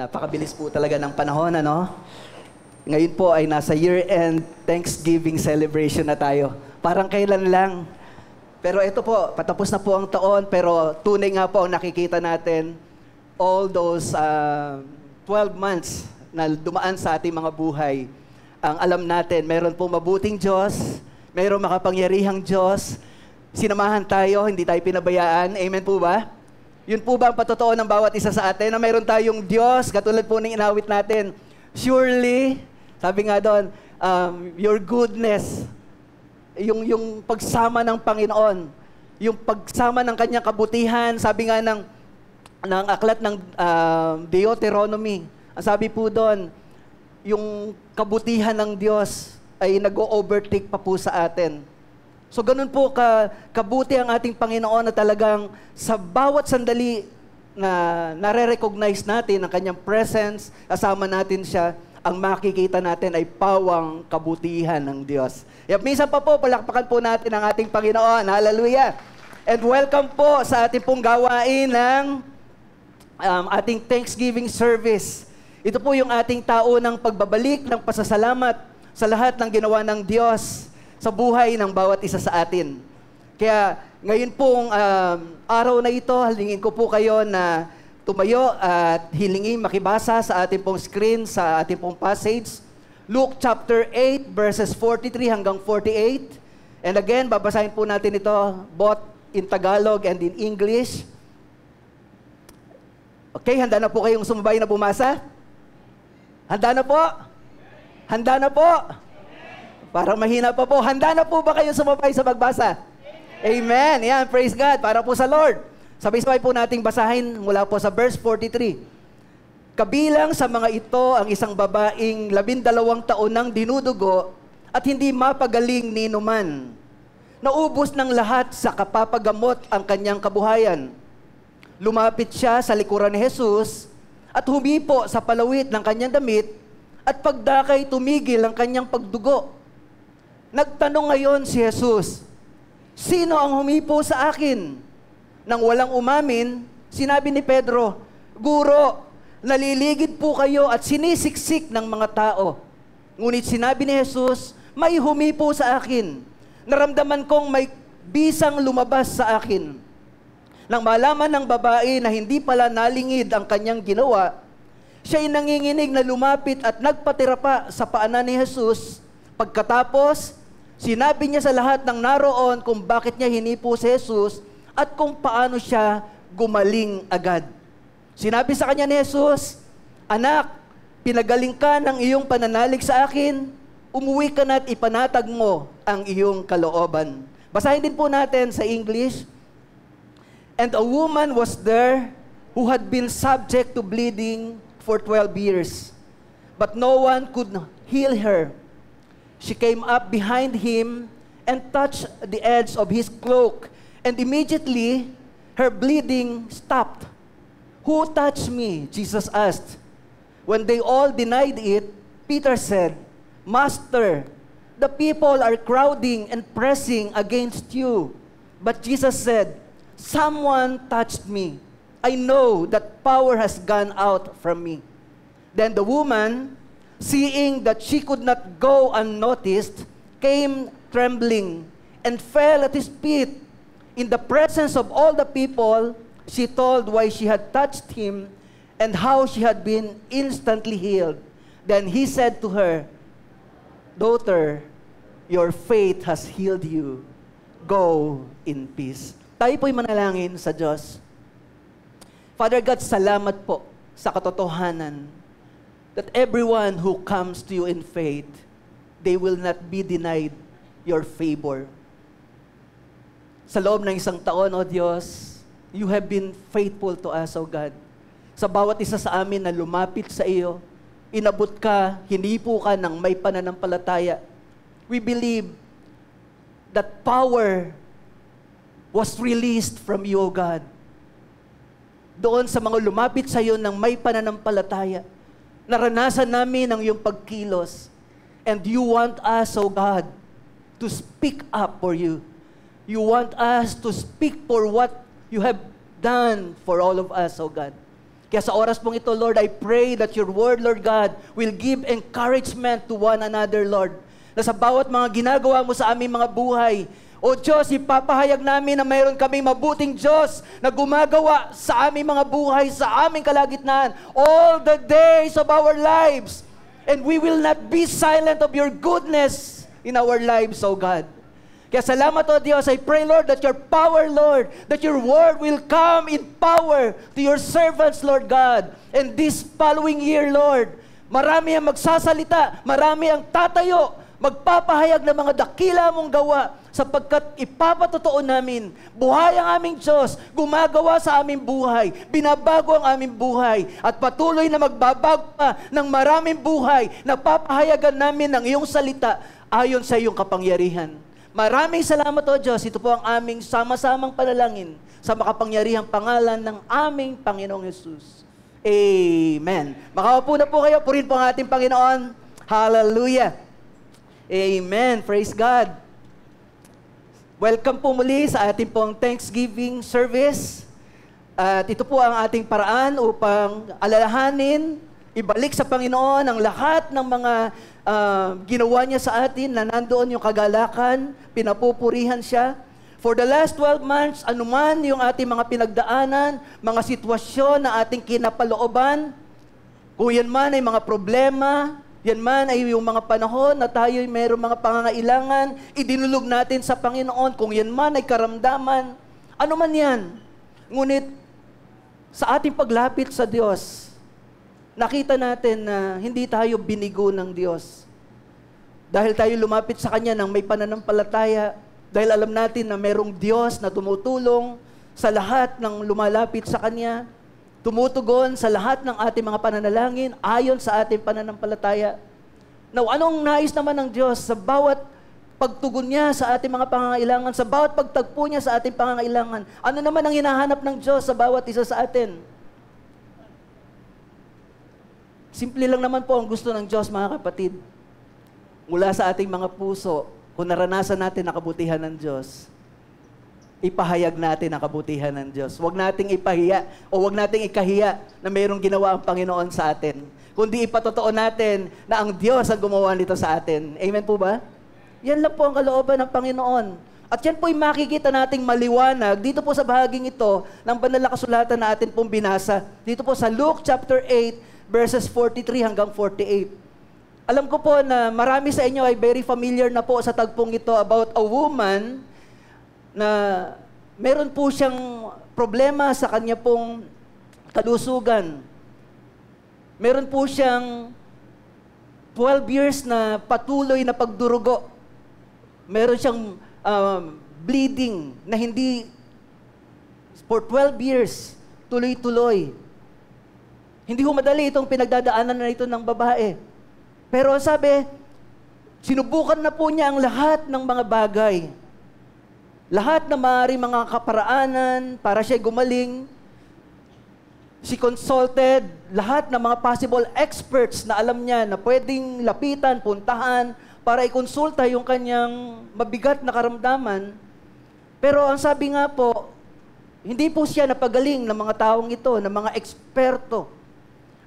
Napakabilis po talaga ng panahon, ano? Ngayon po ay nasa year-end Thanksgiving celebration na tayo. Parang kailan lang. Pero ito po, patapos na po ang taon, pero tunay nga po ang nakikita natin all those 12 months na dumaan sa ating mga buhay. Ang alam natin, meron po mabuting Diyos, meron makapangyarihang Diyos, sinamahan tayo, hindi tayo pinabayaan. Amen po ba? Yun po ba ang patotoo ng bawat isa sa atin na mayroon tayong Diyos, katulad po ng inawit natin. Surely, sabi nga doon, your goodness, yung pagsama ng Panginoon, yung pagsama ng kanyang kabutihan, sabi nga ng aklat ng Deuteronomy, ang sabi po doon, yung kabutihan ng Diyos ay nag-overtake pa po sa atin. So ganun po kabuti ang ating Panginoon na talagang sa bawat sandali na nare-recognize natin ang kanyang presence, kasama natin siya, ang makikita natin ay pawang kabutihan ng Diyos. Minsan pa po, palakpakan po natin ang ating Panginoon. Hallelujah! And welcome po sa ating pong gawain ng ating Thanksgiving service. Ito po yung ating taunang pagbabalik ng pasasalamat sa lahat ng ginawa ng Diyos sa buhay ng bawat isa sa atin. Kaya ngayon pong araw na ito, halingin ko po kayo na tumayo at hilingin makibasa sa ating pong screen, sa ating pong passage. Luke chapter 8 verses 43 hanggang 48. And again, babasahin po natin ito both in Tagalog and in English. Okay, handa na po kayong sumabay na bumasa? Handa na po? Handa na po? Parang mahina pa po. Handa na po ba kayo sumabay sa magbasa? Amen. Yan, praise God. Para po sa Lord. Sabay-sabay po nating basahin mula po sa verse 43. Kabilang sa mga ito ang isang babaeng 12 taon nang dinudugo at hindi mapagaling ni numan. Naubos ng lahat sa kapapagamot ang kanyang kabuhayan. Lumapit siya sa likuran ni Jesus at humipo sa palawit ng kanyang damit at pagdakay tumigil ang kanyang pagdugo. Nagtanong ngayon si Jesus, sino ang humipo sa akin? Nang walang umamin, sinabi ni Pedro, Guro, naliligid po kayo at sinisiksik ng mga tao. Ngunit sinabi ni Jesus, may humipo sa akin. Naramdaman kong may bisang lumabas sa akin. Nang malaman ng babae na hindi pala nalingid ang kanyang ginawa, siya'y nanginginig na lumapit at nagpatira pa sa paanan ni Jesus. Pagkatapos, sinabi niya sa lahat ng naroon kung bakit niya hinipo si Jesus at kung paano siya gumaling agad. Sinabi sa kanya ni Jesus, Anak, pinagaling ka ng iyong pananalig sa akin, umuwi ka na at ipanatag mo ang iyong kalooban. Basahin din po natin sa English. And a woman was there who had been subject to bleeding for 12 years, but no one could heal her. She came up behind him and touched the edge of his cloak, and immediately her bleeding stopped. Who touched me? Jesus asked. When they all denied it, Peter said, Master, the people are crowding and pressing against you. But Jesus said, Someone touched me. I know that power has gone out from me. Then the woman, seeing that she could not go unnoticed, came trembling and fell at his feet. In the presence of all the people, she told why she had touched him and how she had been instantly healed. Then he said to her, Daughter, your faith has healed you. Go in peace. Tayo po'y manalangin sa Diyos. Father God, salamat po sa katotohanan that everyone who comes to you in faith, they will not be denied your favor. Sa loob ng isang taon, O Diyos, you have been faithful to us, O God. Sa bawat isa sa amin na lumapit sa iyo, inabot ka, hinipo ka ng may pananampalataya. We believe that power was released from you, O God. Doon sa mga lumapit sa iyo ng may pananampalataya, naranasan namin ang iyong pagkilos. And you want us, O God, to speak up for you. You want us to speak for what you have done for all of us, O God. Kaya sa oras pong ito, Lord, I pray that your word, Lord God, will give encouragement to one another, Lord. Na sa bawat mga ginagawa mo sa aming mga buhay, O Diyos, ipapahayag namin na mayroon kaming mabuting Diyos na gumagawa sa aming mga buhay, sa aming kalagitnaan, all the days of our lives. And we will not be silent of your goodness in our lives, O God. Kaya salamat, O Diyos. I pray, Lord, that your power, Lord, that your word will come in power to your servants, Lord God. And this following year, Lord, marami ang magsasalita, marami ang tatayo, magpapahayag ng mga dakila mong gawa, sapagkat ipapatotoo namin, buhay ang aming Diyos, gumagawa sa aming buhay, binabago ang aming buhay, at patuloy na magbabago pa ng maraming buhay na papahayagan namin ng iyong salita ayon sa iyong kapangyarihan. Maraming salamat, O Diyos. Ito po ang aming sama-samang panalangin sa makapangyarihang pangalan ng aming Panginoong Hesus. Amen. Makaupo na po kayo. Purihin po ang ating Panginoon. Hallelujah. Amen. Praise God. Welcome po muli sa ating pong Thanksgiving service. At ito po ang ating paraan upang alalahanin, ibalik sa Panginoon ang lahat ng mga ginawa niya sa atin, na nandoon yung kagalakan, pinapupurihan siya. For the last 12 months, anuman yung ating mga pinagdaanan, mga sitwasyon na ating kinapalooban, kung yan man ay mga problema, yan man ay yung mga panahon na tayo'y mayroong mga pangangailangan, idinulog natin sa Panginoon. Kung yan man ay karamdaman, ano man yan. Ngunit, sa ating paglapit sa Diyos, nakita natin na hindi tayo binigo ng Diyos. Dahil tayo lumapit sa Kanya ng may pananampalataya, dahil alam natin na merong Diyos na tumutulong sa lahat ng lumalapit sa Kanya, tumutugon sa lahat ng ating mga pananalangin ayon sa ating pananampalataya. Now, anong nais naman ng Diyos sa bawat pagtugon niya sa ating mga pangangailangan, sa bawat pagtagpo niya sa ating pangangailangan? Ano naman ang hinahanap ng Diyos sa bawat isa sa atin? Simple lang naman po ang gusto ng Diyos, mga kapatid. Mula sa ating mga puso, kung naranasan natin ang kabutihan ng Diyos, ipahayag natin ang kabutihan ng Diyos. Huwag nating ipahiya o huwag nating ikahiya na mayroong ginawa ang Panginoon sa atin. Kundi ipatotoo natin na ang Diyos ang gumawa nito sa atin. Amen po ba? Yan lang po ang kalooban ng Panginoon. At yan po'y makikita nating maliwanag dito po sa bahaging ito ng banal na kasulatan na atin pong binasa. Dito po sa Luke chapter 8, verses 43 hanggang 48. Alam ko po na marami sa inyo ay very familiar na po sa tagpong ito about a woman na meron po siyang problema sa kanya pong kalusugan. Meron po siyang 12 years na patuloy na pagdurugo. Meron siyang bleeding na hindi for 12 years, tuloy-tuloy. Hindi ho madali itong pinagdadaanan na ito ng babae. Pero sabi, sinubukan na po niya ang lahat ng mga bagay. Lahat na maaari mga kaparaanan para siya gumaling. She consulted lahat ng mga possible experts na alam niya na pwedeng lapitan, puntahan, para ikonsulta yung kanyang mabigat na karamdaman. Pero ang sabi nga po, hindi po siya napagaling ng mga taong ito, ng mga eksperto.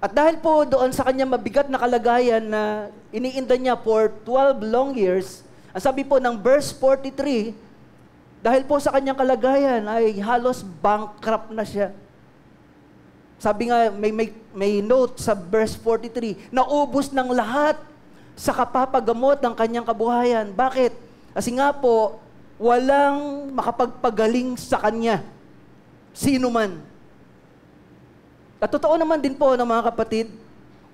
At dahil po doon sa kanyang mabigat na kalagayan na iniinda niya for 12 long years, ang sabi po ng verse 43, dahil po sa kanyang kalagayan ay halos bankrupt na siya. Sabi nga, may note sa verse 43, naubos ng lahat sa kapapagamot ng kanyang kabuhayan. Bakit? Kasi nga po, walang makapagpagaling sa kanya. Sino man. At totoo naman din po ng mga kapatid,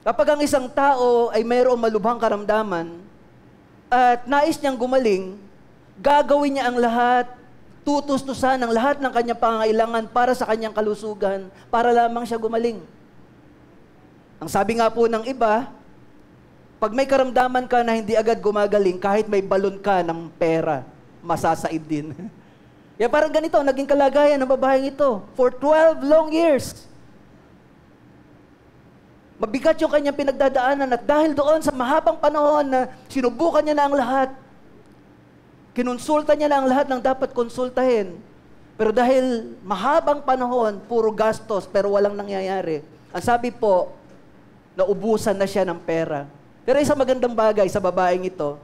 kapag ang isang tao ay mayroong malubhang karamdaman at nais niyang gumaling, gagawin niya ang lahat, tutustusan ang lahat ng kanyang pangangailangan para sa kanyang kalusugan, para lamang siya gumaling. Ang sabi nga po ng iba, pag may karamdaman ka na hindi agad gumagaling, kahit may balon ka ng pera, masasaid din. Kaya parang ganito, naging kalagayan ng babaeng ito for 12 long years. Mabigat yung kanyang pinagdadaanan at dahil doon sa mahabang panahon na sinubukan niya na ang lahat, kinonsulta niya na ang lahat ng dapat konsultahin. Pero dahil mahabang panahon, puro gastos pero walang nangyayari, Ang sabi po, naubusan na siya ng pera. Pero isang magandang bagay sa babaeng ito,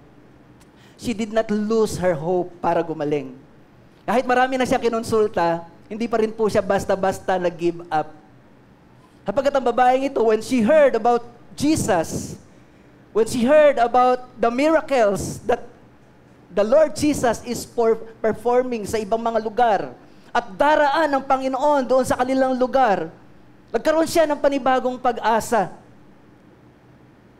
she did not lose her hope para gumaling. Kahit marami na siya kinonsulta, hindi pa rin po siya basta-basta nag-give up. Kapag ang babaeng ito, when she heard about Jesus, when she heard about the miracles that the Lord Jesus is performing sa ibang mga lugar, at daraan ng Panginoon doon sa kanilang lugar, nagkaroon siya ng panibagong pag-asa.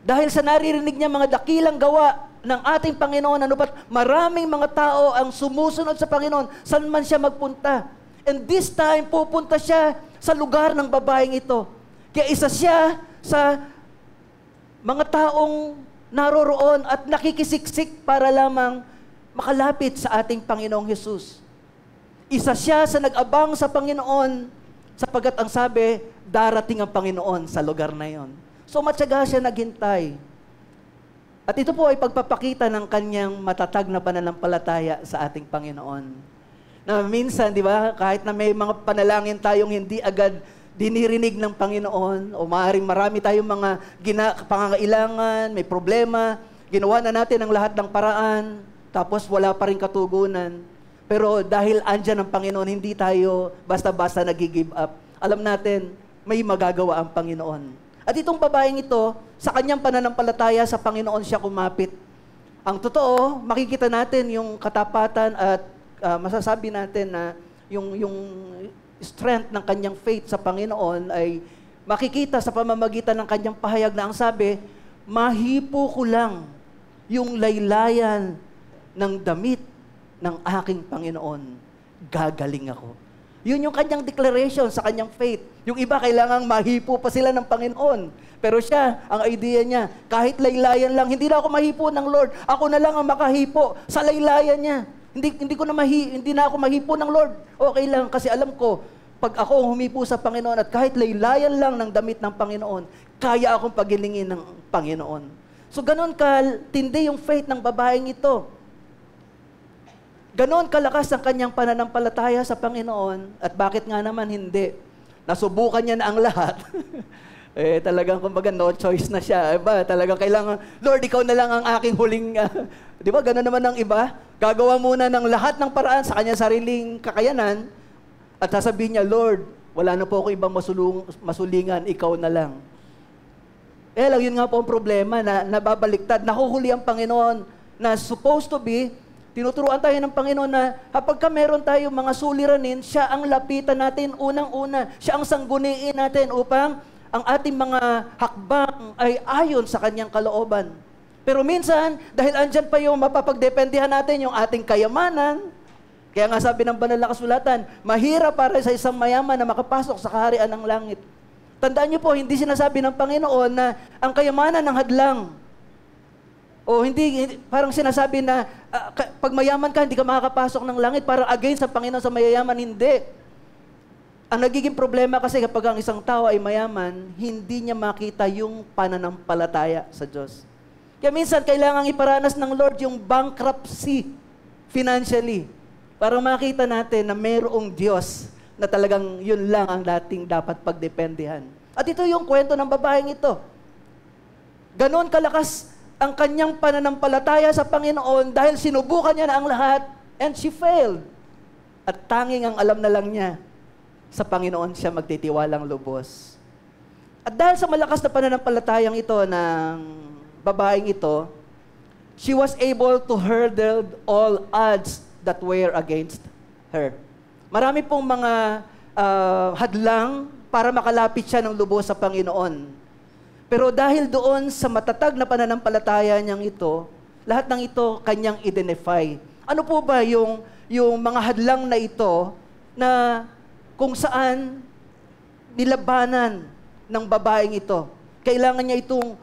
Dahil sa naririnig niya mga dakilang gawa ng ating Panginoon, ano ba't maraming mga tao ang sumusunod sa Panginoon, saan man siya magpunta. And this time, pupunta siya sa lugar ng babaeng ito. Kaya isa siya sa mga taong naroroon at nakikisiksik para lamang makalapit sa ating Panginoong Hesus. Isa siya sa nag-abang sa Panginoon sapagkat ang sabi, darating ang Panginoon sa lugar na yon. So matyaga siya naghintay. At ito po ay pagpapakita ng kanyang matatag na pananampalataya sa ating Panginoon. Na minsan, di ba, kahit na may mga panalangin tayong hindi agad dinirinig ng Panginoon, o maaaring marami tayong mga pangangailangan, may problema, ginawa na natin ang lahat ng paraan, tapos wala pa rin katugunan. Pero dahil andyan ang Panginoon, hindi tayo basta-basta nag-give up. Alam natin, may magagawa ang Panginoon. At itong babaeng ito, sa kanyang pananampalataya sa Panginoon siya kumapit. Ang totoo, makikita natin yung katapatan at masasabi natin na yung strength ng kanyang faith sa Panginoon ay makikita sa pamamagitan ng kanyang pahayag na ang sabi, mahipo ko lang yung laylayan ng damit ng aking Panginoon. Gagaling ako. Yun yung kanyang declaration sa kanyang faith. Yung iba kailangang mahipo pa sila ng Panginoon. Pero siya, ang idea niya, kahit laylayan lang, hindi na ako mahipo ng Lord. Ako na lang ang makahipo sa laylayan niya. Hindi na ako mahipo ng Lord. Okay lang, kasi alam ko, pag ako humipo sa Panginoon at kahit laylayan lang ng damit ng Panginoon, kaya akong pagilingin ng Panginoon. So ganon katindi yung faith ng babaeng ito. Ganon kalakas ang kanyang pananampalataya sa Panginoon at bakit nga naman hindi? Nasubukan niya na ang lahat. Talagang kumbaga no choice na siya. Talagang kailangan, Lord, ikaw na lang ang aking huling, di ba? Ganon naman ang iba. Gagawa muna ng lahat ng paraan sa kanyang sariling kakayanan at sasabihin niya, Lord, wala na po ako ibang masulingan, ikaw na lang. Lang, yun nga po ang problema na nababaliktad. Nahuhuli ang Panginoon na supposed to be. Tinuturuan tayo ng Panginoon na kapag meron tayo mga suliranin, siya ang lapitan natin unang-una. Siya ang sangguniin natin upang ang ating mga hakbang ay ayon sa kanyang kalooban. Pero minsan, dahil andyan pa yung mapapagdependihan natin, yung ating kayamanan, kaya nga sabi ng banal na kasulatan, mahirap para sa isang mayaman na makapasok sa kaharian ng langit. Tandaan niyo po, hindi sinasabi ng Panginoon na ang kayamanan ng hadlang. O hindi, parang sinasabi na pag mayaman ka, hindi ka makakapasok ng langit para against sa Panginoon sa mayayaman. Hindi. Ang nagiging problema kasi kapag ang isang tao ay mayaman, hindi niya makita yung pananampalataya sa Diyos. Kaya minsan, kailangan iparanas ng Lord yung bankruptcy financially para makita natin na mayroong Diyos na talagang yun lang ang dating dapat pagdependihan. At ito yung kwento ng babaeng ito. Ganon kalakas ang kanyang pananampalataya sa Panginoon dahil sinubukan niya na ang lahat and she failed. At tanging ang alam na lang niya, sa Panginoon siya magtitiwalang lubos. At dahil sa malakas na pananampalatayang ito ng babaeng ito, she was able to hurdle all odds that were against her. Marami pong mga hadlang para makalapit siya ng lubos sa Panginoon. Pero dahil doon sa matatag na pananampalataya niyang ito, lahat ng ito kanyang identify. Ano po ba yung mga hadlang na ito na kung saan nilabanan ng babaeng ito? Kailangan niya itong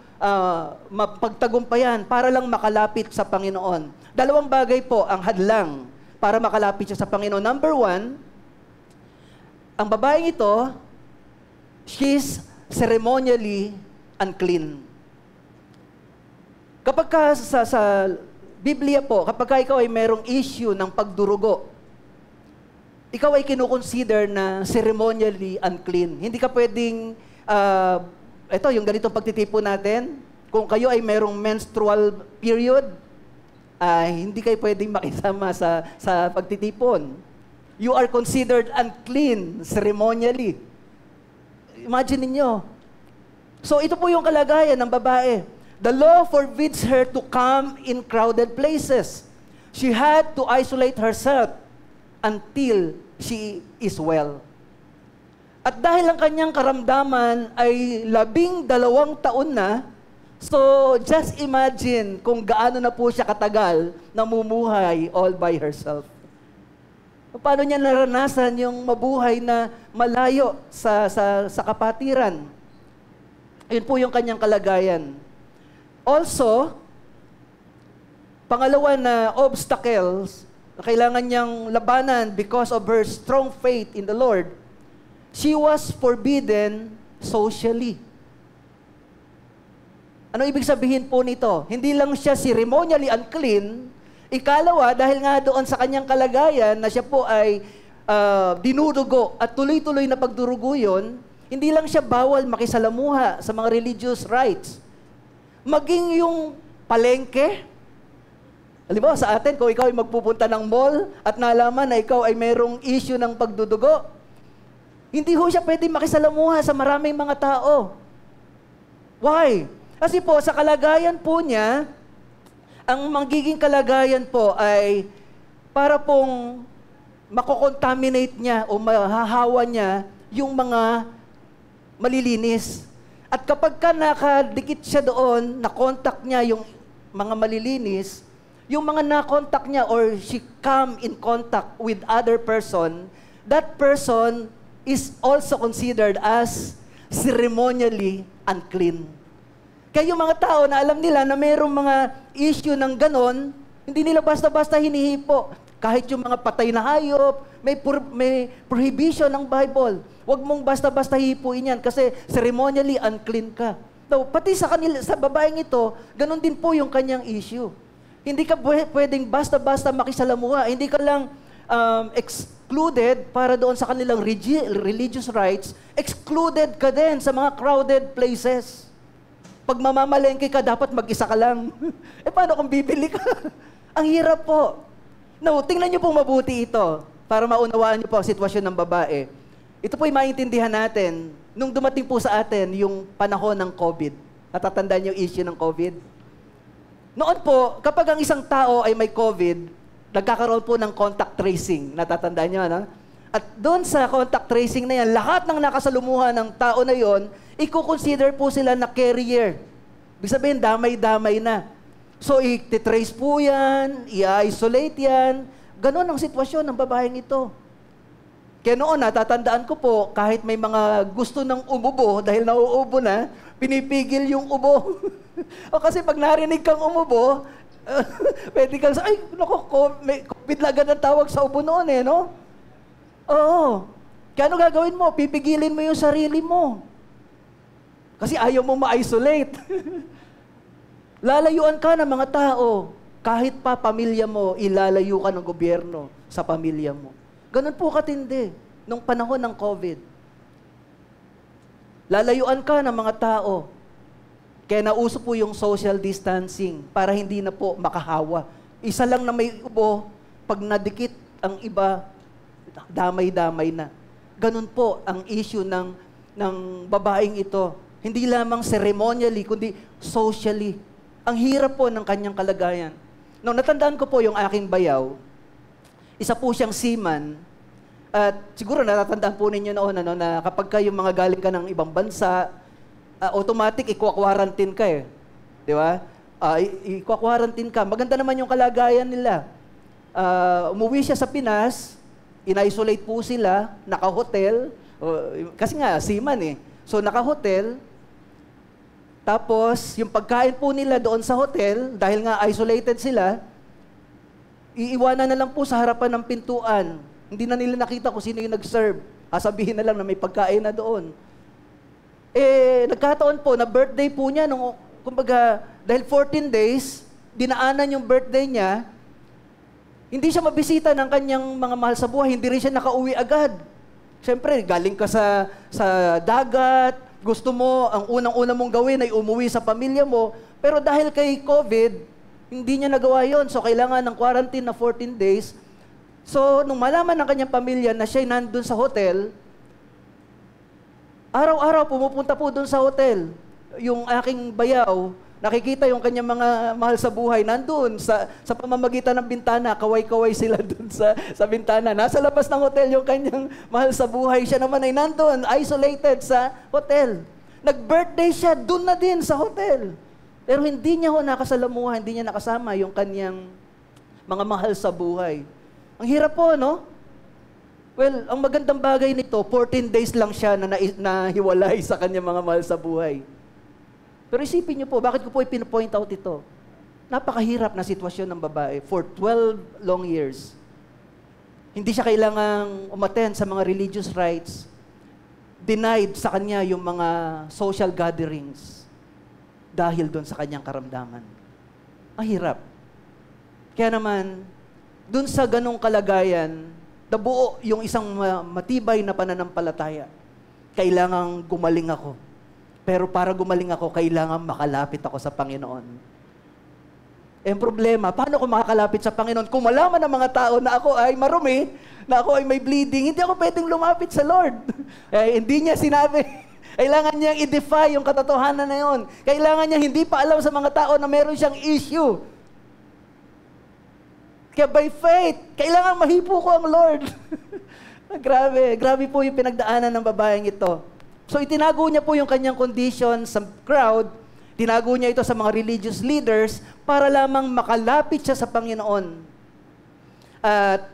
mapagtagumpayan para lang makalapit sa Panginoon. Dalawang bagay po ang hadlang para makalapit siya sa Panginoon. Number one, ang babaeng ito, she's ceremonially unclean. Kapag sa Biblia po, kapag ikaw ay merong issue ng pagdurugo, ikaw ay kinukonsider na ceremonially unclean. Hindi ka pwedeng ito, yung ganitong pagtitipon natin, kung kayo ay merong menstrual period, hindi kayo pwedeng makisama sa pagtitipon. You are considered unclean ceremonially. Imagine niyo. So ito po yung kalagayan ng babae. The law forbids her to come in crowded places. She had to isolate herself until she is well. At dahil ang kanyang karamdaman ay 12 taon na, so just imagine kung gaano na po siya katagal namumuhay all by herself. Paano niya naranasan yung mabuhay na malayo sa kapatiran? Yun po yung kanyang kalagayan. Also, pangalawa na obstacles na kailangan niyang labanan because of her strong faith in the Lord, she was forbidden socially. Ano ibig sabihin po nito? Hindi lang siya ceremonially unclean. Ikalawa, dahil nga doon sa kanyang kalagayan na siya po ay dinudugo at tuloy-tuloy na pagdurugo yun, hindi lang siya bawal makisalamuha sa mga religious rites. Maging yung palengke, halimbawa sa atin, kung ikaw ay magpupunta ng mall at nalaman na ikaw ay merong issue ng pagdudugo, hindi ho siya pwede makisalamuha sa maraming mga tao. Why? Kasi po, sa kalagayan po niya, ang magiging kalagayan po ay para pong makokontaminate niya o mahahawa niya yung mga malilinis. At kapag ka nakadikit siya doon, na-contact niya yung mga malilinis, yung mga na-contact niya or she come in contact with other person, that person is also considered as ceremonially unclean. Kaya yung mga tao na alam nila na mayroong mga issue ng ganon, hindi nila basta-basta hinihipo. Kahit yung mga patay na hayop, may prohibition ng Bible. Huwag mong basta-basta hipuin yan kasi ceremonially unclean ka. So, pati sa kanila, sa babaeng ito, ganon din po yung kanyang issue. Hindi ka pwedeng basta-basta makisalamuha. Hindi ka lang excluded para doon sa kanilang religious rites. Excluded ka din sa mga crowded places. Pag mamamalengke ka, dapat mag-isa ka lang. Paano kung bibili ka? Ang hirap po. No, tingnan niyo po mabuti ito para maunawaan niyo po ang sitwasyon ng babae. Ito po'y maintindihan natin nung dumating po sa atin yung panahon ng COVID. Natatandaan niyo yung issue ng COVID? Noon po, kapag ang isang tao ay may COVID, nagkakaroon po ng contact tracing. Natatandaan niyo, ano? At doon sa contact tracing na yan, lahat ng nakasalumuhan ng tao na yon, i-consider po sila na carrier. Ibig sabihin, damay-damay na. So, i-trace po yan, i-isolate yan. Ganon ang sitwasyon ng babaeng ito. Kaya noon, natatandaan ko po, kahit may mga gusto ng umubo, dahil nauubo na, pinipigil yung ubo. O kasi pag narinig kang umubo, pwede kang, ay, naku, may COVID na agad ang tawag sa ubo noon eh, no? Oo. Kaya ano gagawin mo? Pipigilin mo yung sarili mo. Kasi ayaw mo ma-isolate. Lalayuan ka ng mga tao. Kahit pa pamilya mo, ilalayo ka ng gobyerno sa pamilya mo. Ganun po katindi nung panahon ng COVID. Lalayuan ka ng mga tao. Kaya nauso po yung social distancing para hindi na po makahawa. Isa lang na may ubo, pag nadikit ang iba, damay-damay na. Ganun po ang issue ng babaeng ito. Hindi lamang ceremonially, kundi socially. Ang hirap po ng kanyang kalagayan. Nung natandaan ko po yung aking bayaw, isa po siyang seaman, at siguro natatandaan po ninyo noon na kapag kayong mga galing ka ng ibang bansa, automatic i-quarantine ka eh. Di ba? I-quarantine ka. Maganda naman yung kalagayan nila. Umuwi siya sa Pinas, in-isolate po sila, naka-hotel, kasi nga, seaman eh. So, naka-hotel, tapos, yung pagkain po nila doon sa hotel, dahil nga isolated sila, iiwanan na lang po sa harapan ng pintuan. Hindi na nila nakita kung sino yung nag-serve. Sabihin na lang na may pagkain na doon. Nagkataon po na birthday po niya, kumbaga, dahil 14 days, dinaanan yung birthday niya, hindi siya mabisita ng kanyang mga mahal sa buhay, hindi rin siya nakauwi agad. Siyempre, galing ka sa dagat, Gusto mo, ang unang-una mong gawin ay umuwi sa pamilya mo, pero dahil kay COVID, hindi niya nagawa yon. So, kailangan ng quarantine na 14 days. So, nung malaman ng kanyang pamilya na siya'y nandun sa hotel, araw-araw pumupunta po dun sa hotel. Yung aking bayaw, nakikita yung kanyang mga mahal sa buhay nandun sa pamamagitan ng bintana, kaway-kaway sila dun sa bintana. Nasa labas ng hotel yung kanyang mahal sa buhay. Siya naman ay nandun, isolated sa hotel. Nag-birthday siya, dun na din sa hotel. Pero hindi niya nakasalamuhan, hindi niya nakasama yung kanyang mga mahal sa buhay. Ang hirap po, no? Well, ang magandang bagay nito, 14 days lang siya na nahiwalay sa kanyang mga mahal sa buhay. Pero isipin niyo po, bakit ko po ipinopoint out ito? Napakahirap na sitwasyon ng babae for 12 long years. Hindi siya kailangang umattend sa mga religious rites. Denied sa kanya yung mga social gatherings dahil doon sa kanyang karamdaman. Ang hirap. Kaya naman, doon sa ganong kalagayan, nabuo yung isang matibay na pananampalataya. Kailangang gumaling ako. Pero para gumaling ako, kailangan makalapit ako sa Panginoon. Eh, problema, paano ko makakalapit sa Panginoon? Kung malaman ng mga tao na ako ay marumi, na ako ay may bleeding, hindi ako pwedeng lumapit sa Lord. Hindi niya sinabi. Kailangan niyang i-defy yung katotohanan na yun. Kailangan niya hindi pa alam sa mga tao na meron siyang issue. Kaya by faith, kailangan mahipo ko ang Lord. Grabe po yung pinagdaanan ng babaeng ito. So itinago niya po yung kanyang condition sa crowd, tinago niya ito sa mga religious leaders para lamang makalapit siya sa Panginoon. At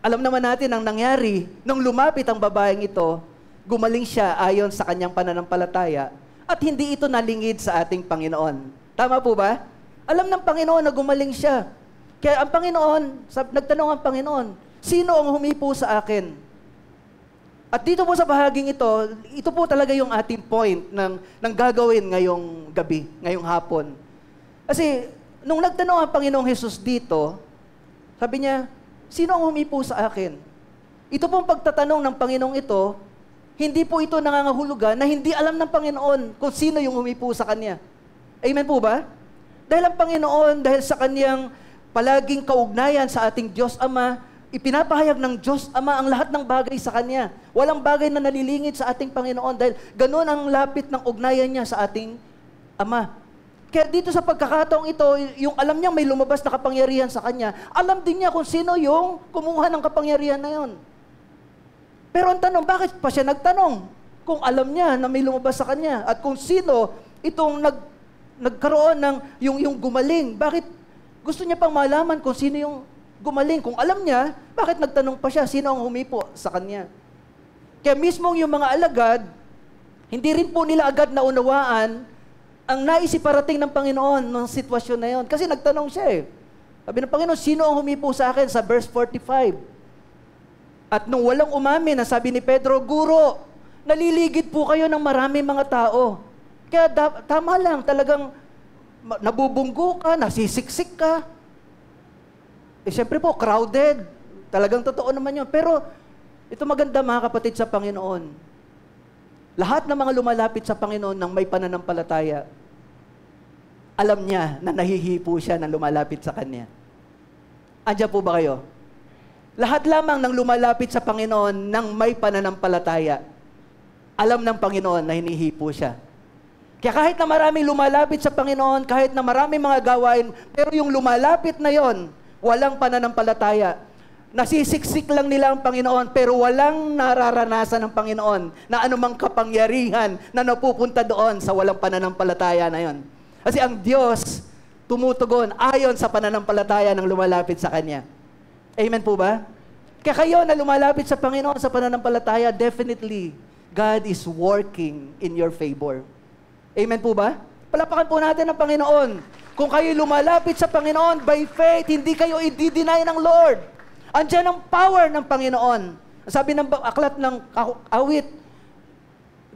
alam naman natin ang nangyari, nung lumapit ang babaeng ito, gumaling siya ayon sa kanyang pananampalataya at hindi ito nalingid sa ating Panginoon. Tama po ba? Alam ng Panginoon na gumaling siya. Kaya ang Panginoon, nagtanong ang Panginoon, sino ang humipo sa akin? At dito po sa bahaging ito po talaga yung ating point ng gagawin ngayong gabi, ngayong hapon. Kasi nung nagtanong ang Panginoong Hesus dito, sabi niya, sino ang humipo sa akin? Ito pong pagtatanong ng Panginoong ito, hindi po ito nangangahulugan na hindi alam ng Panginoon kung sino yung humipo sa Kanya. Amen po ba? Dahil ang Panginoon, dahil sa Kanyang palaging kaugnayan sa ating Diyos Ama, ipinapahayag ng Diyos Ama ang lahat ng bagay sa Kanya. Walang bagay na nalilingid sa ating Panginoon dahil ganoon ang lapit ng ugnayan niya sa ating Ama. Kaya dito sa pagkakataong ito, yung alam niya may lumabas na kapangyarihan sa Kanya, alam din niya kung sino yung kumuha ng kapangyarihan na yon. Pero ang tanong, bakit pa siya nagtanong? Kung alam niya na may lumabas sa Kanya at kung sino itong nagkaroon ng yung gumaling, bakit gusto niya pang malaman kung sino yung gumaling. Kung alam niya, bakit nagtanong pa siya, sino ang humipo sa Kanya? Kaya mismo yung mga alagad, hindi rin po nila agad naunawaan ang naisiparating ng Panginoon ng sitwasyon na yon. Kasi nagtanong siya eh. Sabi ng Panginoon, sino ang humipo sa akin? Sa verse 45. At nung walang umamin, sabi ni Pedro, Guro, naliligid po kayo ng marami mga tao. Kaya tama lang, talagang nabubunggo ka, nasisiksik ka. Eh, syempre po, crowded. Talagang totoo naman yun. Pero, ito maganda mga kapatid sa Panginoon. Lahat ng mga lumalapit sa Panginoon ng may pananampalataya, alam niya na nahihipo siya ng lumalapit sa Kanya. Andiyan po ba kayo? Lahat lamang ng lumalapit sa Panginoon ng may pananampalataya, alam ng Panginoon na hinihipo siya. Kaya kahit na maraming lumalapit sa Panginoon, kahit na maraming mga gawain, pero yung lumalapit na yon, walang pananampalataya. Nasisiksik lang nila ang Panginoon, pero walang nararanasan ng Panginoon na anumang kapangyarihan na napupunta doon sa walang pananampalataya na yon. Kasi ang Diyos tumutugon ayon sa pananampalataya ng lumalapit sa Kanya. Amen po ba? Kaya kayo na lumalapit sa Panginoon sa pananampalataya, definitely, God is working in your favor. Amen po ba? Palapakan po natin ang Panginoon. Kung kayo lumalapit sa Panginoon by faith, hindi kayo i-deny ng Lord. Andiyan ang power ng Panginoon. Sabi ng aklat ng awit,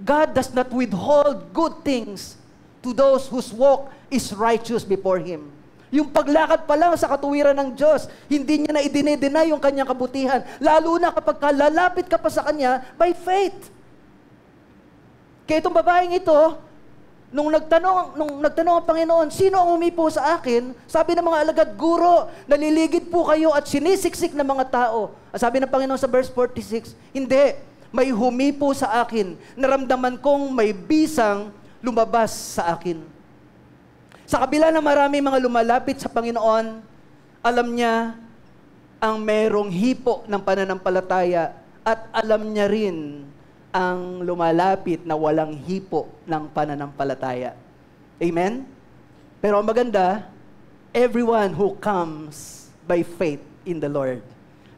God does not withhold good things to those whose walk is righteous before Him. Yung paglakad pa lang sa katuwiran ng Diyos, hindi niya na i-deny yung kanyang kabutihan. Lalo na kapag lalapit ka pa sa Kanya by faith. Kaya itong babaeng ito, nung nagtanong ang Panginoon, sino ang humipo sa akin? Sabi ng mga alagad, Guro, naliligid po kayo at sinisiksik ng mga tao. Sabi ng Panginoon sa verse 46, hindi, may humipo sa akin. Naramdaman kong may bisang lumabas sa akin. Sa kabila ng maraming mga lumalapit sa Panginoon, alam niya ang merong hipo ng pananampalataya at alam niya rin ang lumalapit na walang hipo ng pananampalataya. Amen? Pero ang maganda, everyone who comes by faith in the Lord,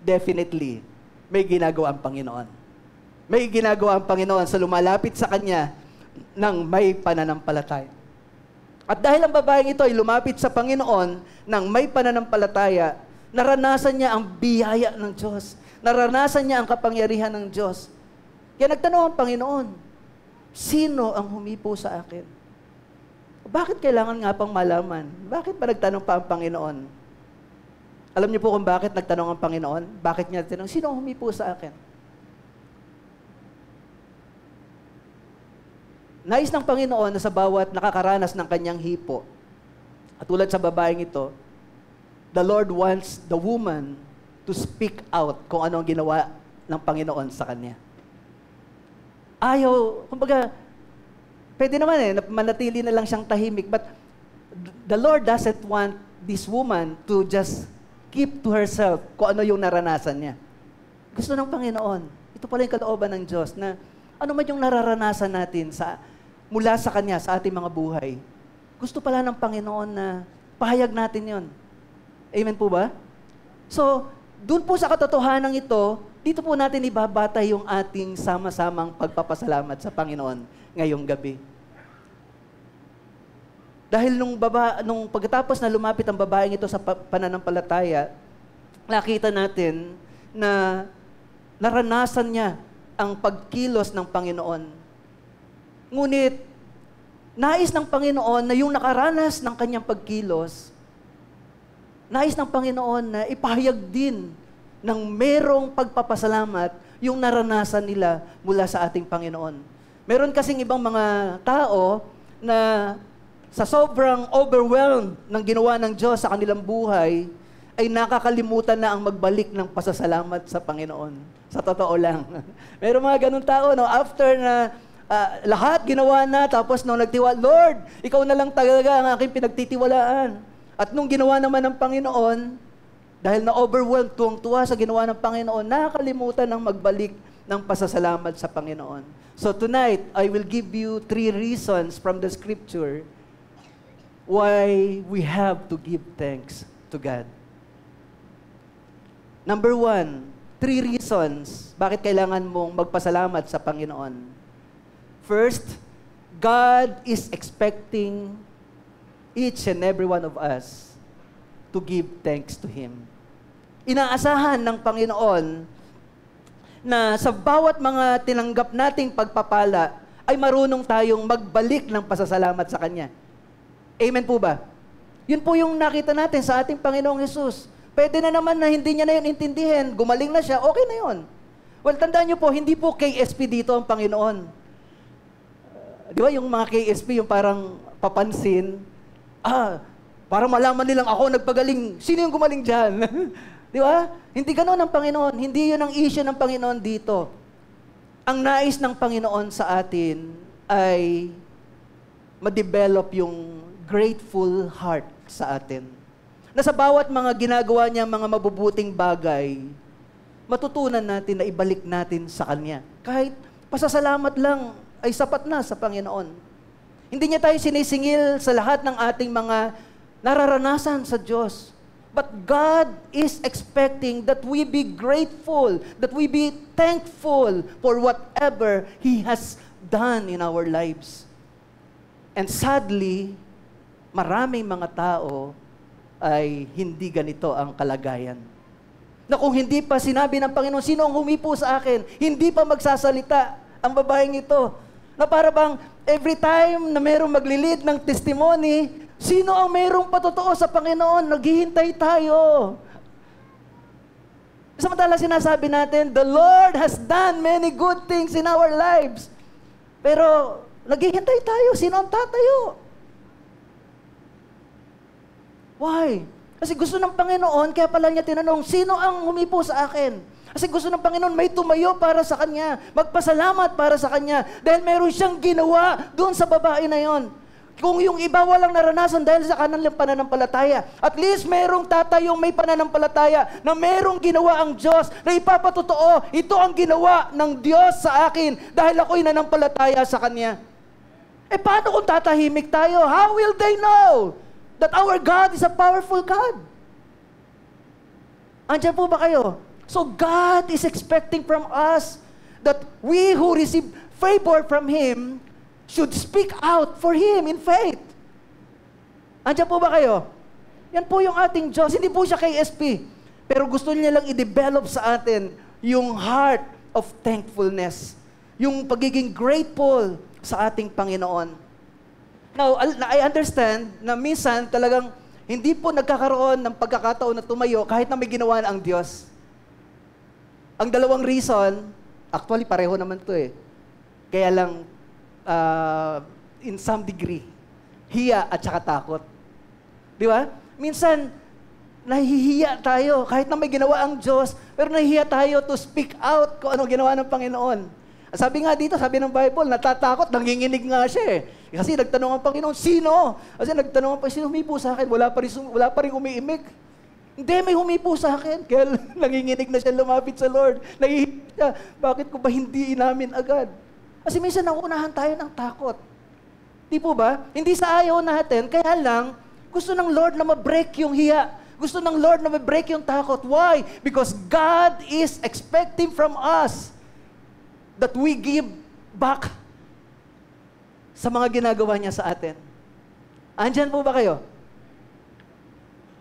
definitely, may ginagawa ang Panginoon. May ginagawa ang Panginoon sa lumalapit sa Kanya ng may pananampalataya. At dahil ang babaeng ito ay lumapit sa Panginoon ng may pananampalataya, naranasan niya ang biyaya ng Diyos. Naranasan niya ang kapangyarihan ng Diyos. Kaya nagtanong ang Panginoon, sino ang humipo sa akin? Bakit kailangan nga pang malaman? Bakit ba nagtanong pa ang Panginoon? Alam niyo po kung bakit nagtanong ang Panginoon? Bakit niya tinanong, sino ang humipo sa akin? Nais ng Panginoon na sa bawat nakakaranas ng kanyang hipo, at tulad sa babaeng ito, the Lord wants the woman to speak out kung ano ang ginawa ng Panginoon sa kanya. Ayaw, kumbaga, pwede naman manatili na lang siyang tahimik, but the Lord doesn't want this woman to just keep to herself kung ano yung naranasan niya. Gusto ng Panginoon, ito pala yung kalooban ng Diyos, na ano man yung nararanasan natin mula sa Kanya, sa ating mga buhay. Gusto pala ng Panginoon na pahayag natin yon. Amen po ba? So, dun po sa katotohanan ito, dito po natin ibabatay yung ating sama-samang pagpapasalamat sa Panginoon ngayong gabi. Dahil nung pagkatapos na lumapit ang babaeng ito sa pananampalataya, nakita natin na naranasan niya ang pagkilos ng Panginoon. Ngunit, nais ng Panginoon na yung nakaranas ng kanyang pagkilos, nais ng Panginoon na ipahayag din ng merong pagpapasalamat yung naranasan nila mula sa ating Panginoon. Meron kasing ibang mga tao na sa sobrang overwhelmed ng ginawa ng Diyos sa kanilang buhay, ay nakakalimutan na ang magbalik ng pasasalamat sa Panginoon. Sa totoo lang. Meron mga ganun tao, no? After na lahat ginawa na, tapos nung nagtiwala, Lord, ikaw na lang talaga ang aking pinagtitiwalaan. At nung ginawa naman ng Panginoon, dahil na-overwhelmed, tuwang-tuwa sa ginawa ng Panginoon, nakakalimutan ng magbalik ng pasasalamat sa Panginoon. So tonight, I will give you 3 reasons from the Scripture why we have to give thanks to God. Number 1, 3 reasons bakit kailangan mong magpasalamat sa Panginoon. First, God is expecting each and every one of us to give thanks to Him. Inaasahan ng Panginoon na sa bawat mga tinanggap nating pagpapala ay marunong tayong magbalik ng pasasalamat sa Kanya. Amen po ba? Yun po yung nakita natin sa ating Panginoong Hesus. Pwede na naman na hindi niya na yun intindihin, gumaling na siya, okay na yun. Well, tandaan niyo po, hindi po KSP dito ang Panginoon. Di ba yung mga KSP, yung parang papansin, para malaman nilang ako nagpagaling, sino yung gumaling dyan? Di ba? Hindi ganoon ang Panginoon. Hindi yun ang issue ng Panginoon dito. Ang nais ng Panginoon sa atin ay ma-develop yung grateful heart sa atin. Na sa bawat mga ginagawa niya, mga mabubuting bagay, matutunan natin na ibalik natin sa Kanya. Kahit pasasalamat lang ay sapat na sa Panginoon. Hindi niya tayo sinisingil sa lahat ng ating mga nararanasan sa Diyos. But God is expecting that we be grateful, that we be thankful for whatever He has done in our lives. And sadly, maraming mga tao ay hindi ganito ang kalagayan. Na kung hindi pa sinabi ng Panginoon, sino ang humipo sa akin? Hindi pa magsasalita ang babaeng ito. Na para bang every time na merong maglilid ng testimony, sino ang merong patotoo sa Panginoon? Naghihintay tayo. Samantala sinasabi natin, the Lord has done many good things in our lives. Pero, naghihintay tayo. Sino ang tatayo? Why? Kasi gusto ng Panginoon, kaya pala niya tinanong, sino ang humipo sa akin? Kasi gusto ng Panginoon, may tumayo para sa Kanya. Magpasalamat para sa Kanya. Dahil meron siyang ginawa doon sa babae na yon. Kung yung iba walang naranasan dahil sa kanilang pananampalataya, at least merong tatayong may pananampalataya na merong ginawa ang Diyos na ipapatotoo, ito ang ginawa ng Diyos sa akin dahil ako'y nanampalataya sa Kanya. Paano kung tatahimik tayo? How will they know that our God is a powerful God? Andiyan po ba kayo? So God is expecting from us that we who receive favor from Him should speak out for Him in faith. Andiyan po ba kayo? Yan po yung ating Diyos. Hindi po siya KSP. Pero gusto niya lang i-develop sa atin yung heart of thankfulness. Yung pagiging grateful sa ating Panginoon. Now, I understand na minsan talagang hindi po nagkakaroon ng pagkakataon na tumayo kahit na may ginawa ang Diyos. Ang dalawang reason, actually pareho naman to eh. Kaya lang, in some degree, hiya at saka takot. Di ba? Minsan, nahihiya tayo kahit na may ginawa ang Diyos, pero nahihiya tayo to speak out kung ano ginawa ng Panginoon. Sabi nga dito, sabi ng Bible, natatakot, nanginginig nga siya eh. Kasi nagtanong ang Panginoon, sino? Kasi nagtanong ang Panginoon, sino humipo sa akin? Wala pa rin umiimik. Hindi, may humipo sa akin. Kaya nanginginig na siya lumapit sa Lord. Nahihiya siya. Bakit ko ba hindi inamin agad? Kasi minsan nauunahan tayo ng takot. Di po ba? Hindi sa ayaw natin, kaya lang, gusto ng Lord na ma-break yung hiya. Gusto ng Lord na ma-break yung takot. Why? Because God is expecting from us that we give back sa mga ginagawa niya sa atin. Andyan po ba kayo?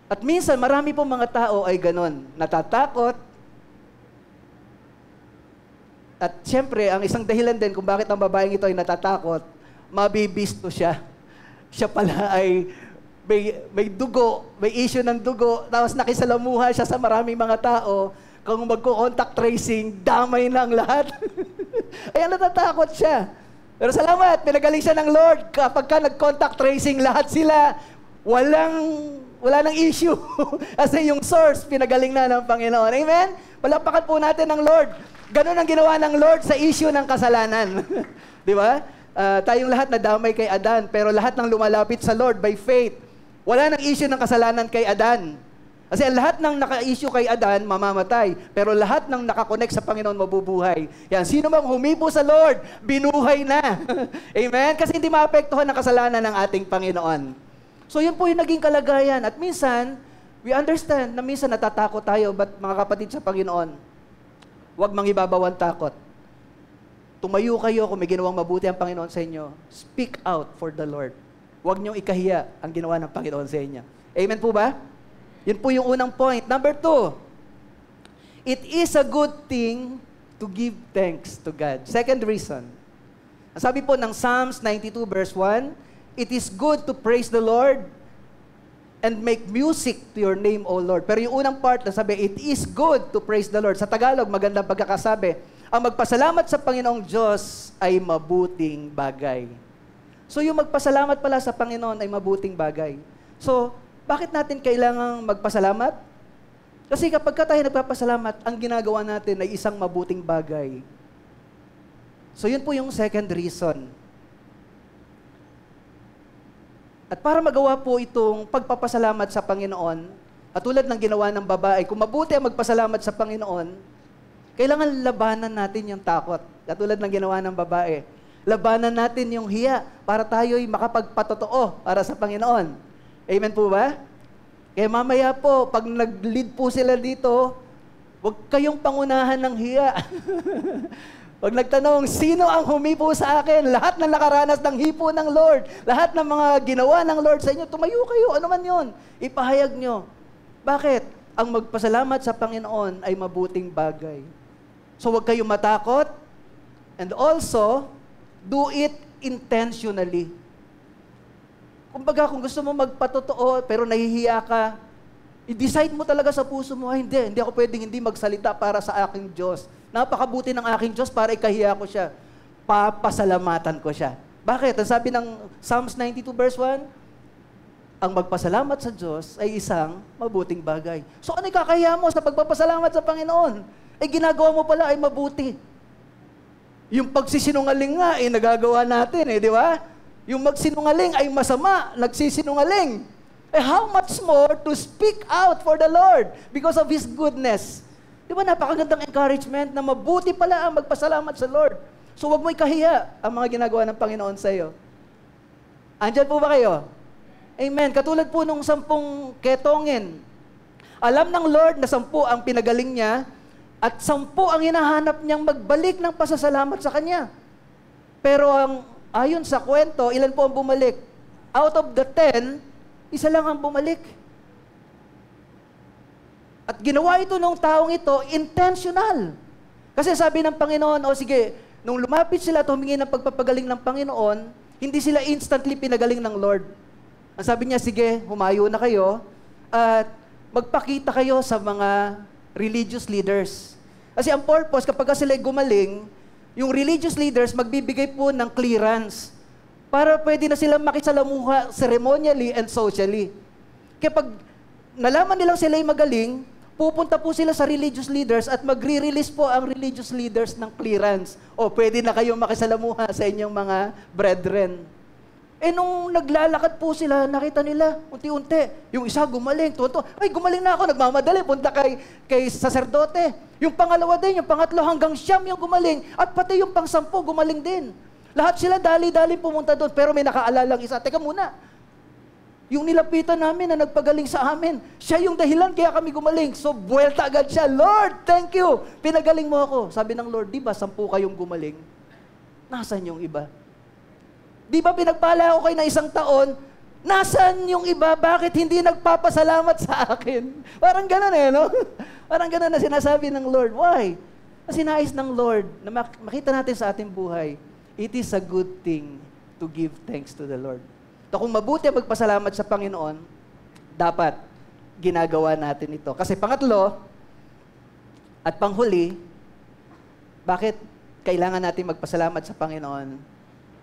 At minsan, marami pong mga tao ay ganon. Natatakot. At siyempre, ang isang dahilan din kung bakit ang babaeng ito ay natatakot, mabibisto siya. Siya pala ay may dugo, may issue ng dugo, tapos nakisalamuha siya sa maraming mga tao. Kung magko-contact tracing, damay na ang lahat. Ay, natatakot siya. Pero salamat, pinagaling siya ng Lord. Kapag ka nag-contact tracing, lahat sila, wala nang issue. Kasi yung source, pinagaling na ng Panginoon. Amen? Palakpakan po natin ng Lord. Ganon ang ginawa ng Lord sa issue ng kasalanan. Di ba? Tayong lahat nadamay kay Adan, pero lahat ng lumalapit sa Lord by faith, wala nang issue ng kasalanan kay Adan. Kasi lahat ng naka-issue kay Adan, mamamatay. Pero lahat ng nakakonect sa Panginoon, mabubuhay. Yan, sino mang humipo sa Lord, binuhay na. Amen? Kasi hindi maapektuhan ng kasalanan ng ating Panginoon. So yun po yung naging kalagayan. At minsan, we understand na minsan natatakot tayo, but mga kapatid sa Panginoon, huwag mangibabaw ang takot. Tumayo kayo kung may ginawang mabuti ang Panginoon sa inyo. Speak out for the Lord. Huwag niyong ikahiya ang ginawa ng Panginoon sa inyo. Amen po ba? Yun po yung unang point. Number 2, it is a good thing to give thanks to God. Second reason. Sabi po ng Psalms 92 verse 1, it is good to praise the Lord and make music to your name, O Lord. Pero yung unang part na sabi, it is good to praise the Lord. Sa Tagalog, magandang pagkakasabi, ang magpasalamat sa Panginoong Diyos ay mabuting bagay. So yung magpasalamat pala sa Panginoon ay mabuting bagay. So, bakit natin kailangang magpasalamat? Kasi kapag tayo nagpapasalamat, ang ginagawa natin ay isang mabuting bagay. So yun po yung second reason. At para magawa po itong pagpapasalamat sa Panginoon, katulad ng ginawa ng babae, kung mabuti ang magpasalamat sa Panginoon, kailangan labanan natin yung takot. Katulad ng ginawa ng babae. Labanan natin yung hiya para tayo'y makapagpatotoo para sa Panginoon. Amen po ba? Kaya mamaya po, pag nag-lead po sila dito, huwag kayong pangunahan ng hiya. Pag nagtanong, sino ang humipo sa akin? Lahat na nakaranas ng hipo ng Lord, lahat ng mga ginawa ng Lord sa inyo, tumayo kayo, ano man yun, ipahayag nyo. Bakit? Ang magpasalamat sa Panginoon ay mabuting bagay. So huwag kayong matakot, and also, do it intentionally. Kumbaga, kung gusto mo magpatotoo, pero nahihiya ka, i-decide mo talaga sa puso mo, hindi ako pwedeng hindi magsalita para sa aking Diyos. Napakabuti ng aking Diyos para ikahiya ko siya. papasalamatan ko siya. Bakit? Ang sabi ng Psalms 92 verse 1, ang magpasalamat sa Diyos ay isang mabuting bagay. So ano ikakahiya mo sa pagpapasalamat sa Panginoon? Eh ginagawa mo pala ay mabuti. Yung pagsisinungaling nga, nagagawa natin di ba? Yung magsinungaling ay masama, nagsisinungaling. Eh how much more to speak out for the Lord because of His goodness? Di ba napakagandang encouragement na mabuti pala ang magpasalamat sa Lord. So wag mo ikahiya ang mga ginagawa ng Panginoon sa iyo. Andyan po ba kayo? Amen. Katulad po nung 10 ketongin. Alam ng Lord na 10 ang pinagaling niya at 10 ang hinahanap niyang magbalik ng pasasalamat sa Kanya. Pero ayon sa kwento, ilan po ang bumalik? Out of the 10, isa lang ang bumalik. At ginawa ito nung taong ito, intentional. Kasi sabi ng Panginoon, sige, nung lumapit sila at humingi ng pagpapagaling ng Panginoon, hindi sila instantly pinagaling ng Lord. Ang sabi niya, sige, humayo na kayo at magpakita kayo sa mga religious leaders. Kasi ang purpose, kapag sila gumaling, yung religious leaders magbibigay po ng clearance para pwede na silang makisalamuha ceremonially and socially. Kaya pag nalaman nilang sila ay magaling, pupunta po sila sa religious leaders at magre-release po ang religious leaders ng clearance. O pwede na kayong makisalamuha sa inyong mga brethren. Nung naglalakad po sila, nakita nila, unti-unti, yung isa gumaling, tuto, ay gumaling na ako, nagmamadali, punta kay saserdote. Yung pangalawa din, yung pangatlo, hanggang 9 yung gumaling, at pati yung pang-10 gumaling din. Lahat sila dali-dali pumunta doon, pero may nakaalalang isa, teka muna, yung nilapitan namin na nagpagaling sa amin, siya yung dahilan kaya kami gumaling. So, buwelta agad siya, Lord, thank you, pinagaling mo ako. Sabi ng Lord, di ba 10 kayong gumaling? Nasaan yung iba? Di ba pinagpala ako kayo na 1 taon? Nasaan yung iba? Bakit hindi nagpapasalamat sa akin? Parang ganun no? Parang ganun na sinasabi ng Lord. Why? Kasi nais ng Lord na makita natin sa ating buhay, it is a good thing to give thanks to the Lord. So kung mabuti ang magpasalamat sa Panginoon, dapat ginagawa natin ito. Kasi pangatlo, at panghuli, bakit kailangan natin magpasalamat sa Panginoon?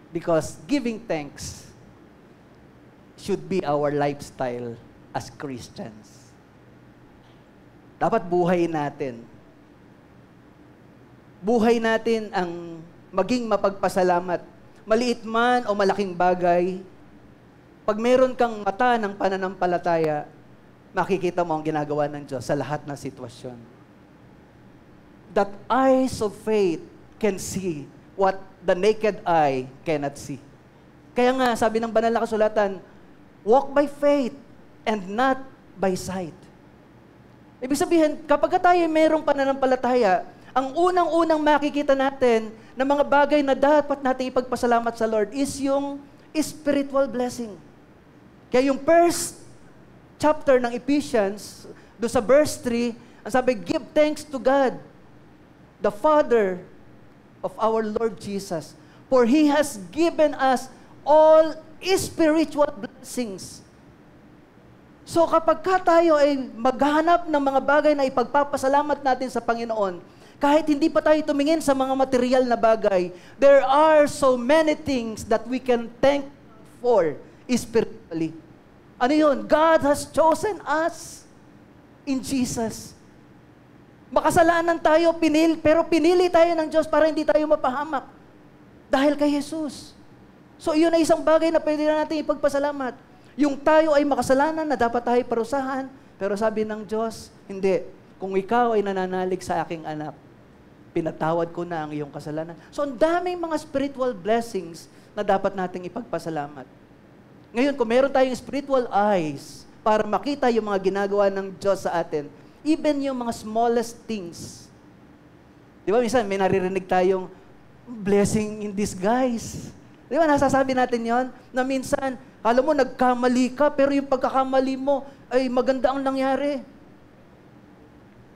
Because giving thanks should be our lifestyle as Christians. Dapat buhay natin. Buhay natin ang maging mapagpasalamat. Maliit man o malaking bagay, pag meron kang mata ng pananampalataya, makikita mo ang ginagawa ng Diyos sa lahat ng sitwasyon. That eyes of faith can see what the naked eye cannot see. Kaya nga, sabi ng banal na kasulatan, walk by faith and not by sight. Ibig sabihin, kapag tayo mayroong pananampalataya, ang unang-unang makikita natin na mga bagay na dapat nating ipagpasalamat sa Lord is yung spiritual blessing. Kaya yung first chapter ng Ephesians, do sa verse 3, ang sabi, give thanks to God, the Father of our Lord Jesus, for He has given us all spiritual blessings. So kapag tayo ay maghanap ng mga bagay na ipagpapasalamat natin sa Panginoon, kahit hindi pa tayo tumingin sa mga material na bagay, there are so many things that we can thank for spiritually. Ano yun? God has chosen us in Jesus. Makasalanan tayo, pero pinili tayo ng Diyos para hindi tayo mapahamak. Dahil kay Jesus. So, yun ay isang bagay na pwede na natin ipagpasalamat. Yung tayo ay makasalanan na dapat tayo parusahan, pero sabi ng Diyos, hindi. Kung ikaw ay nananalig sa aking anak, pinatawad ko na ang iyong kasalanan. So, ang daming mga spiritual blessings na dapat nating ipagpasalamat. Ngayon, kung meron tayong spiritual eyes para makita yung mga ginagawa ng Diyos sa atin, even yung mga smallest things. Di ba, minsan may naririnig tayong blessing in disguise. Di ba, nasasabi natin yon na minsan, alam mo, nagkamali ka, pero yung pagkakamali mo, ay maganda ang nangyari.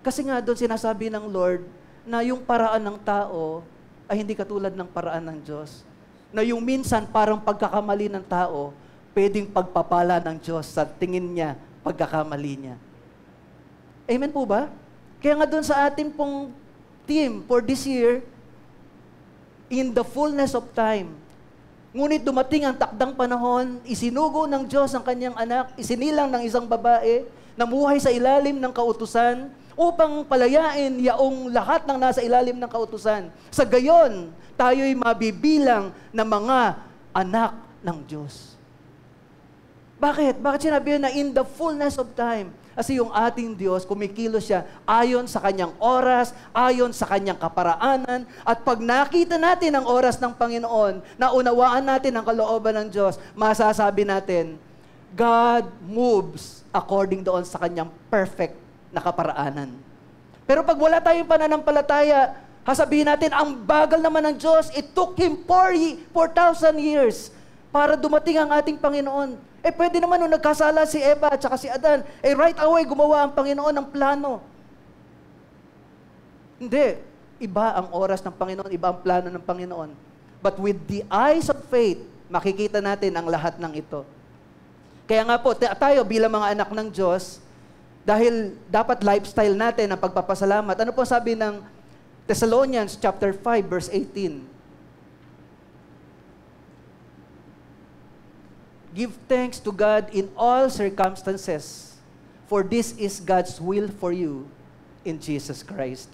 Kasi nga doon sinasabi ng Lord, na yung paraan ng tao, ay hindi katulad ng paraan ng Diyos. Na yung minsan, parang pagkakamali ng tao, pwedeng pagpapala ng Diyos sa tingin niya, pagkakamali niya. Amen po ba? Kaya nga doon sa ating pong team for this year, in the fullness of time. Ngunit dumating ang takdang panahon, isinugo ng Diyos ang kanyang anak, isinilang ng isang babae, namuhay sa ilalim ng kautusan, upang palayain yaong lahat ng nasa ilalim ng kautusan. Sa gayon, tayo'y mabibilang na mga anak ng Diyos. Bakit? Bakit sinabi na in the fullness of time? Kasi yung ating Diyos, kumikilos siya ayon sa kanyang oras, ayon sa kanyang kaparaanan. At pag nakita natin ang oras ng Panginoon, naunawaan natin ang kalooban ng Diyos, masasabi natin, God moves according doon sa kanyang perfect na kaparaanan. Pero pag wala tayong pananampalataya, sasabihin natin, ang bagal naman ng Diyos, it took Him 4,000 years para dumating ang ating Panginoon. Pwede naman nung nagkasala si Eva at saka si Adan, right away gumawa ang Panginoon ng plano. Hindi. Iba ang oras ng Panginoon, iba ang plano ng Panginoon. But with the eyes of faith, makikita natin ang lahat ng ito. Kaya nga po, tayo bilang mga anak ng Diyos, dahil dapat lifestyle natin ang pagpapasalamat. Ano po sabi ng Thessalonians chapter 5, verse 18? Give thanks to God in all circumstances, for this is God's will for you in Jesus Christ.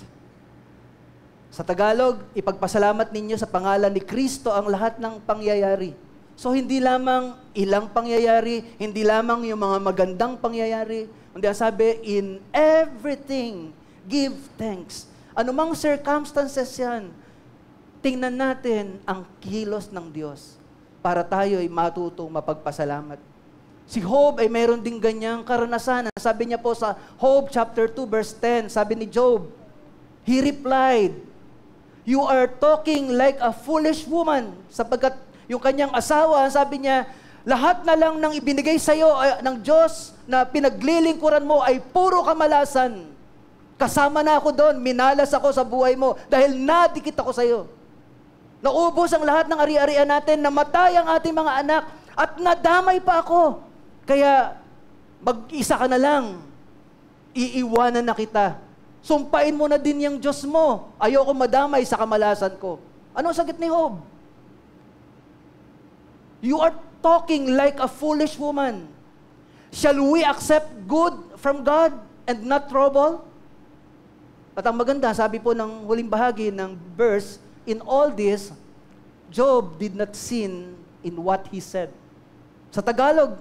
Sa Tagalog, ipagpasalamat ninyo sa pangalan ni Kristo ang lahat ng pangyayari. So hindi lamang ilang pangyayari, hindi lamang yung mga magandang pangyayari, kundi ang sabi, in everything, give thanks. Anumang circumstances yan, tingnan natin ang kilos ng Diyos para tayo ay matutong mapagpasalamat. Si Job ay mayroon din ganyang karanasan. Sabi niya po sa Job chapter 2 verse 10, sabi ni Job, he replied, "You are talking like a foolish woman." Sapagkat yung kanyang asawa, sabi niya, lahat na lang ng ibinigay sa iyo ng Diyos na pinaglilingkuran mo ay puro kamalasan. Kasama na ako doon, minalas ako sa buhay mo dahil nadikit ako sa iyo. Naubos ang lahat ng ari-arian natin, namatay ang ating mga anak, at nadamay pa ako. Kaya, mag-isa ka na lang. Iiwanan na kita. Sumpain mo na din yung Diyos mo. Ayoko madamay sa kamalasan ko. Anong sagot ni Job? You are talking like a foolish woman. Shall we accept good from God and not trouble? At ang maganda, sabi po ng huling bahagi ng verse, in all this, Job did not sin in what he said. Sa Tagalog,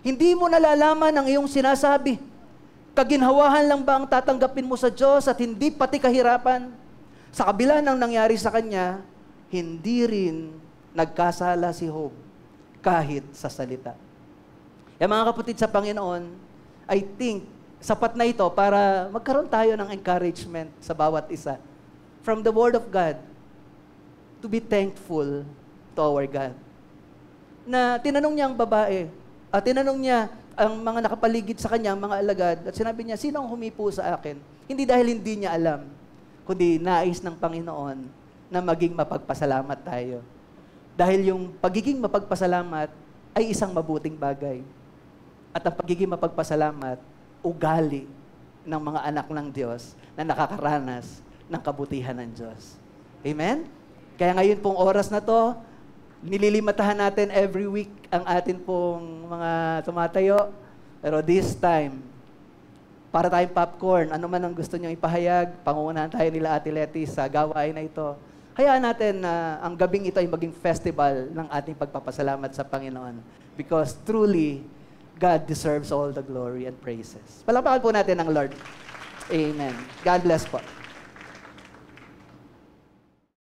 hindi mo nalalaman ang iyong sinasabi. Kaginhawahan lang ba ang tatanggapin mo sa Diyos at hindi pati kahirapan? Sa kabila ng nangyari sa kanya, hindi rin nagkasala si Job kahit sa salita. Kaya mga kapatid sa Panginoon, I think sapat na ito para magkaroon tayo ng encouragement sa bawat isa. From the Word of God, to be thankful to our God. Na tinanong niya ang babae, at tinanong niya ang mga nakapaligid sa kanya, mga alagad, at sinabi niya, sino ang humipo sa akin? Hindi dahil hindi niya alam, kundi nais ng Panginoon na maging mapagpasalamat tayo. Dahil yung pagiging mapagpasalamat ay isang mabuting bagay. At ang pagiging mapagpasalamat, ugali ng mga anak ng Diyos na nakakaranas ng kabutihan ng Diyos. Amen? Kaya ngayon pong oras na to, nililimatahan natin every week ang atin pong mga tumatayo. Pero this time, para tayong popcorn, ano man ang gusto nyo ipahayag, pangungunahan tayo nila Ate Letty sa gawain na ito. Hayaan natin na ang gabing ito ay maging festival ng ating pagpapasalamat sa Panginoon. Because truly, God deserves all the glory and praises. Palakpakan po natin ang Lord. Amen. God bless po.